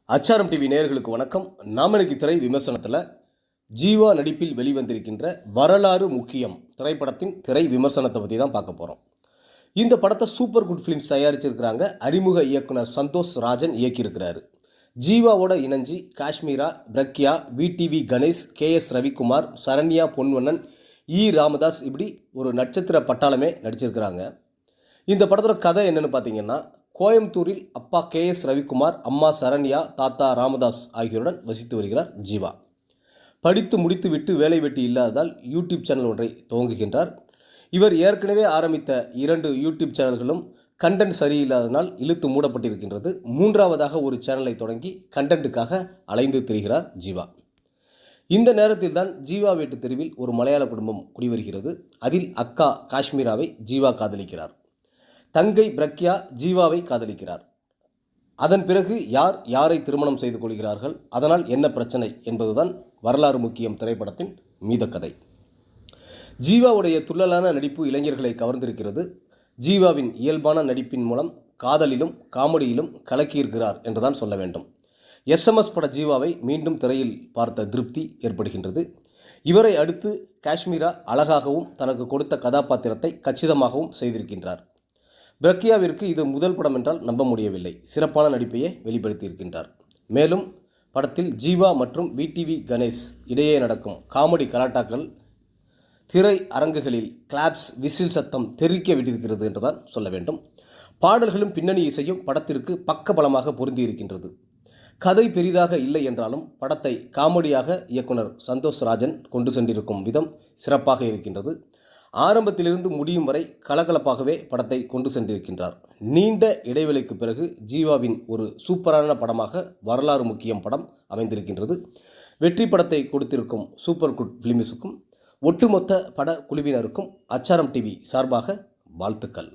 அச்சாரம் டிவி நேயர்களுக்கு வணக்கம். நாமனுக்கு திரை விமர்சனத்தில் ஜீவா நடிப்பில் வெளிவந்திருக்கின்ற வரலாறு முக்கியம் திரைப்படத்தின் திரை விமர்சனத்தை பற்றி தான் பார்க்க போகிறோம். இந்த படத்தை சூப்பர் குட் ஃபிலிம்ஸ் தயாரிச்சிருக்கிறாங்க. அறிமுக இயக்குனர் சந்தோஷ் ராஜன் இயக்கியிருக்கிறாரு. ஜீவாவோட இணைஞ்சி காஷ்மீரா, பிரக்யா, விடிவி கணேஷ், KS ரவிக்குமார், சரண்யா பொன்வண்ணன், ராமதாஸ் இப்படி ஒரு நட்சத்திர பட்டாளமே நடிச்சிருக்கிறாங்க. இந்த படத்தோட கதை என்னென்னு பார்த்தீங்கன்னா, கோயம்புத்தூரில் அப்பா KS ரவிக்குமார், அம்மா சரண்யா, தாத்தா ராமதாஸ் ஆகியோருடன் வசித்து வருகிறார் ஜீவா. படித்து முடித்துவிட்டு வேலை வெட்டி இல்லாததால் யூடியூப் சேனல் ஒன்றை துவங்குகின்றார். இவர் ஏற்கனவே ஆரம்பித்த 2 யூடியூப் சேனல்களும் கண்டென்ட் சரியில்லாததால் இழுத்து மூடப்பட்டிருக்கின்றது. 3வது ஒரு சேனலை தொடங்கி கண்டென்ட்டுக்காக அலைந்து திரிகிறார் ஜீவா. இந்த நேரத்தில் தான் ஜீவா வீட்டு தெருவில் ஒரு மலையாள குடும்பம் குடிவருகிறது. அதில் அக்கா காஷ்மீராவை ஜீவா காதலிக்கிறார். தங்கை பிரக்யா ஜீவாவை காதலிக்கிறார். அதன் பிறகு யார் யாரை திருமணம் செய்து கொள்கிறார்கள், அதனால் என்ன பிரச்சனை என்பதுதான் வரலாறு முக்கியம் திரைப்படத்தின் மீத கதை. ஜீவாவுடைய துள்ளலான நடிப்பு இளைஞர்களை கவர்ந்திருக்கிறது. ஜீவாவின் இயல்பான நடிப்பின் மூலம் காதலிலும் காமெடியிலும் கலக்கியிருக்கிறார் என்றுதான் சொல்ல வேண்டும். SMS பட ஜீவாவை மீண்டும் திரையில் பார்த்த திருப்தி ஏற்படுகின்றது. இவரை அடுத்து காஷ்மீரா அழகாகவும் தனக்கு கொடுத்த கதாபாத்திரத்தை கச்சிதமாகவும் செய்திருக்கின்றார். பிரக்யாவிற்கு இது முதல் படம் என்றால் நம்ப முடியவில்லை. சிறப்பான நடிப்பையே வெளிப்படுத்தியிருக்கின்றார். மேலும் படத்தில் ஜீவா மற்றும் விடிவி கணேஷ் இடையே நடக்கும் காமெடி கலாட்டாக்கள் திரை அரங்குகளில் கிளாப்ஸ், விசில் சத்தம் தெறிக்க விட்டிருக்கிறது என்றுதான் சொல்ல வேண்டும். பாடல்களும் பின்னணி இசையும் படத்திற்கு பக்கபலமாக பொருந்தியிருக்கின்றது. கதை பெரிதாக இல்லை என்றாலும் படத்தை காமெடியாக இயக்குனர் சந்தோஷ் ராஜன் கொண்டு சென்றிருக்கும் விதம் சிறப்பாக இருக்கின்றது. ஆரம்பத்திலிருந்து முடியும் வரை கலகலப்பாகவே படத்தை கொண்டு சென்றிருக்கின்றார். நீண்ட இடைவெளிக்கு பிறகு ஜீவாவின் ஒரு சூப்பரான படமாக வரலாறு முக்கியம் படம் அமைந்திருக்கின்றது. வெற்றி படத்தை கொடுத்திருக்கும் சூப்பர் குட் ஃபிலிம்ஸுக்கும் ஒட்டுமொத்த பட குழுவினருக்கும் அச்சாரம் டிவி சார்பாக வாழ்த்துக்கள்.